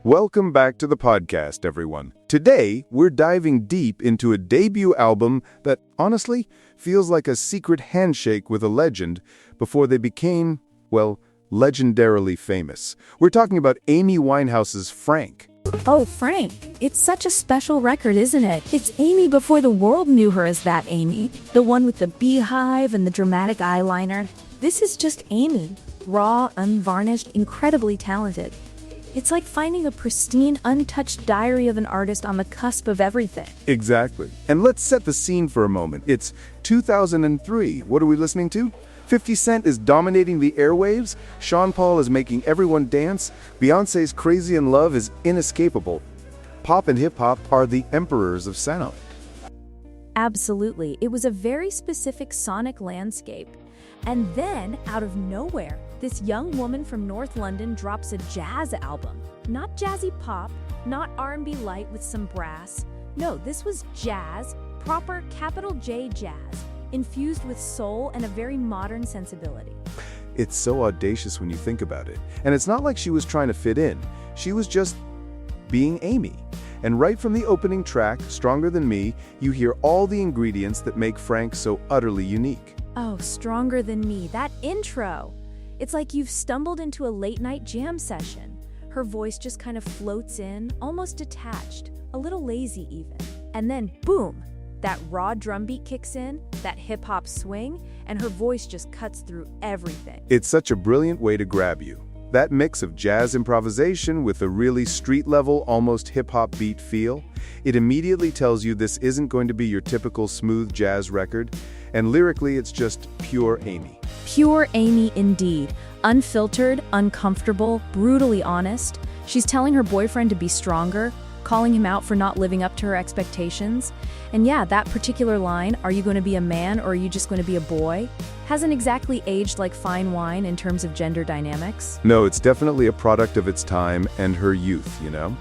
Welcome back to the podcast, everyone. Today, we're diving deep into a debut album that, honestly, feels like a secret handshake with a legend before they became, well, legendarily famous. We're talking about Amy Winehouse's Frank. Oh, Frank. It's such a special record, isn't it? It's Amy before the world knew her as that Amy. The one with the beehive and the dramatic eyeliner. This is just Amy. Raw, unvarnished, incredibly talented. It's like finding a pristine, untouched diary of an artist on the cusp of everything. Exactly. And let's set the scene for a moment. It's 2003. What are we listening to? 50 Cent is dominating the airwaves. Sean Paul is making everyone dance. Beyoncé's Crazy in Love is inescapable. Pop and hip-hop are the emperors of sound. Absolutely. It was a very specific sonic landscape. And then, out of nowhere, this young woman from North London drops a jazz album. Not jazzy pop, not R&B light with some brass. No, this was jazz, proper capital J jazz, infused with soul and a very modern sensibility. It's so audacious when you think about it. And it's not like she was trying to fit in. She was just being Amy. And right from the opening track, Stronger Than Me, you hear all the ingredients that make Frank so utterly unique. Oh, Stronger Than Me, that intro! It's like you've stumbled into a late-night jam session. Her voice just kind of floats in, almost detached, a little lazy even. And then, boom! That raw drum beat kicks in, that hip-hop swing, and her voice just cuts through everything. It's such a brilliant way to grab you. That mix of jazz improvisation with a really street-level, almost hip-hop beat feel, it immediately tells you this isn't going to be your typical smooth jazz record, and lyrically it's just pure Amy. Pure Amy indeed. Unfiltered, uncomfortable, brutally honest. She's telling her boyfriend to be stronger, calling him out for not living up to her expectations. And yeah, that particular line, "Are you going to be a man or are you just going to be a boy?" hasn't exactly aged like fine wine in terms of gender dynamics. No, it's definitely a product of its time and her youth, you know?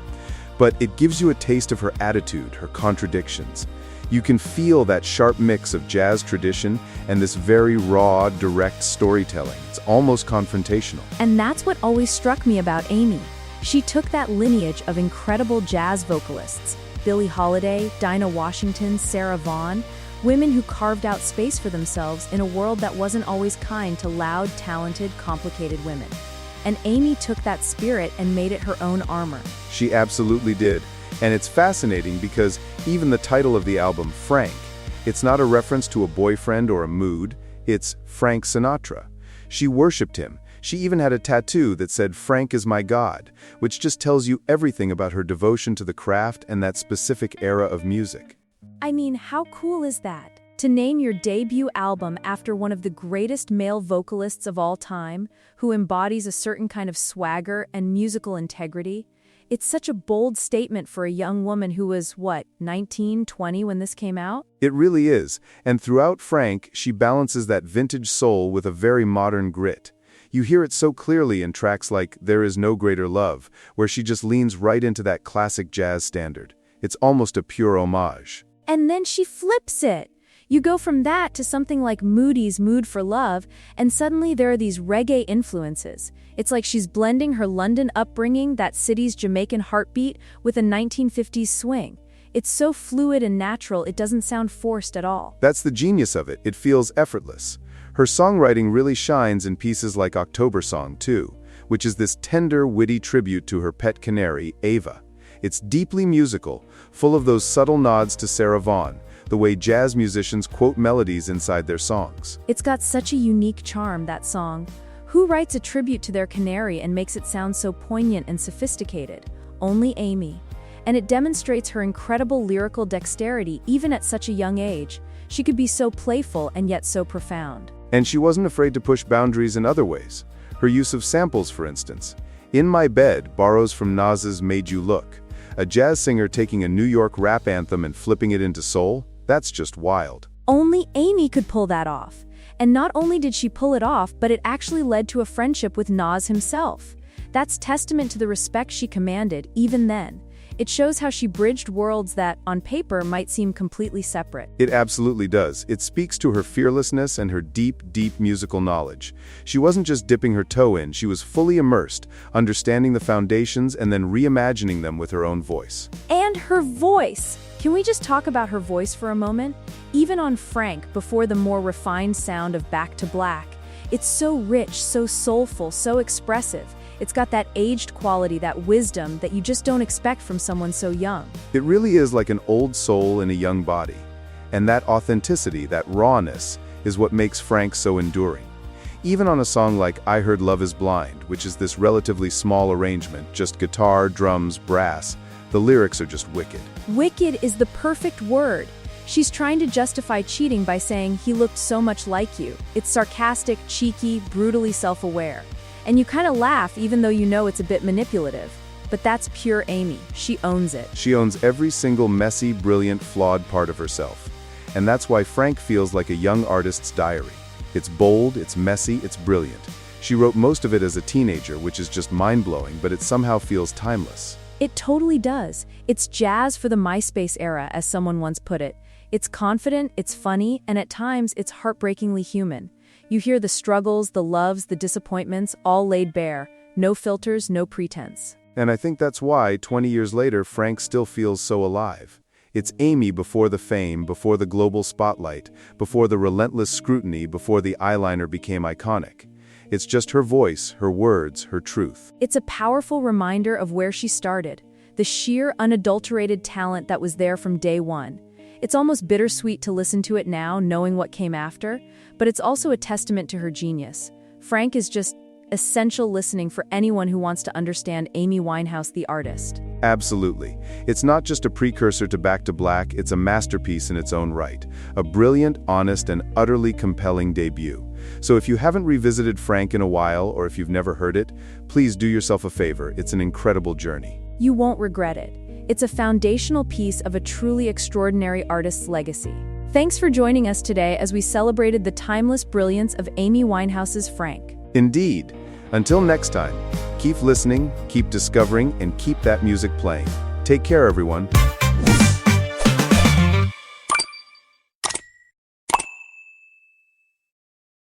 But it gives you a taste of her attitude, her contradictions. You can feel that sharp mix of jazz tradition and this very raw, direct storytelling. It's almost confrontational. And that's what always struck me about Amy. She took that lineage of incredible jazz vocalists, Billie Holiday, Dinah Washington, Sarah Vaughan, women who carved out space for themselves in a world that wasn't always kind to loud, talented, complicated women. And Amy took that spirit and made it her own armor. She absolutely did. And it's fascinating because even the title of the album, Frank, it's not a reference to a boyfriend or a mood, it's Frank Sinatra. She worshipped him. She even had a tattoo that said, "Frank is my God," which just tells you everything about her devotion to the craft and that specific era of music. I mean, how cool is that? To name your debut album after one of the greatest male vocalists of all time, who embodies a certain kind of swagger and musical integrity. It's such a bold statement for a young woman who was, 19, 20 when this came out? It really is. And throughout Frank, she balances that vintage soul with a very modern grit. You hear it so clearly in tracks like There Is No Greater Love, where she just leans right into that classic jazz standard. It's almost a pure homage. And then she flips it. You go from that to something like Moody's Mood for Love, and suddenly there are these reggae influences. It's like she's blending her London upbringing, that city's Jamaican heartbeat, with a 1950s swing. It's so fluid and natural, it doesn't sound forced at all. That's the genius of it. It feels effortless. Her songwriting really shines in pieces like October Song, too, which is this tender, witty tribute to her pet canary, Ava. It's deeply musical, full of those subtle nods to Sarah Vaughan, the way jazz musicians quote melodies inside their songs. It's got such a unique charm, that song. Who writes a tribute to their canary and makes it sound so poignant and sophisticated? Only Amy. And it demonstrates her incredible lyrical dexterity even at such a young age. She could be so playful and yet so profound. And she wasn't afraid to push boundaries in other ways. Her use of samples, for instance. In My Bed borrows from Nas's Made You Look. A jazz singer taking a New York rap anthem and flipping it into soul? That's just wild. Only Amy could pull that off. And not only did she pull it off, but it actually led to a friendship with Nas himself. That's testament to the respect she commanded, even then. It shows how she bridged worlds that, on paper, might seem completely separate. It absolutely does. It speaks to her fearlessness and her deep, deep musical knowledge. She wasn't just dipping her toe in, she was fully immersed, understanding the foundations and then reimagining them with her own voice. And her voice! Can we just talk about her voice for a moment? Even on Frank, before the more refined sound of Back to Black, it's so rich, so soulful, so expressive. It's got that aged quality, that wisdom that you just don't expect from someone so young. It really is like an old soul in a young body. And that authenticity, that rawness, is what makes Frank so enduring. Even on a song like I Heard Love Is Blind, which is this relatively small arrangement, just guitar, drums, brass, the lyrics are just wicked. Wicked is the perfect word. She's trying to justify cheating by saying he looked so much like you. It's sarcastic, cheeky, brutally self-aware. And you kind of laugh even though you know it's a bit manipulative. But that's pure Amy. She owns it. She owns every single messy, brilliant, flawed part of herself. And that's why Frank feels like a young artist's diary. It's bold, it's messy, it's brilliant. She wrote most of it as a teenager, which is just mind-blowing, but it somehow feels timeless. It totally does. It's jazz for the MySpace era, as someone once put it. It's confident, it's funny, and at times it's heartbreakingly human. You hear the struggles, the loves, the disappointments, all laid bare. No filters, no pretense. And I think that's why, 20 years later, Frank still feels so alive. It's Amy before the fame, before the global spotlight, before the relentless scrutiny, before the eyeliner became iconic. It's just her voice, her words, her truth. It's a powerful reminder of where she started, the sheer, unadulterated talent that was there from day one. It's almost bittersweet to listen to it now, knowing what came after, but it's also a testament to her genius. Frank is just essential listening for anyone who wants to understand Amy Winehouse, the artist. Absolutely. It's not just a precursor to Back to Black, it's a masterpiece in its own right. A brilliant, honest, and utterly compelling debut. So if you haven't revisited Frank in a while, or if you've never heard it, please do yourself a favor. It's an incredible journey. You won't regret it. It's a foundational piece of a truly extraordinary artist's legacy. Thanks for joining us today as we celebrated the timeless brilliance of Amy Winehouse's Frank. Indeed. Until next time, keep listening, keep discovering, and keep that music playing. Take care, everyone.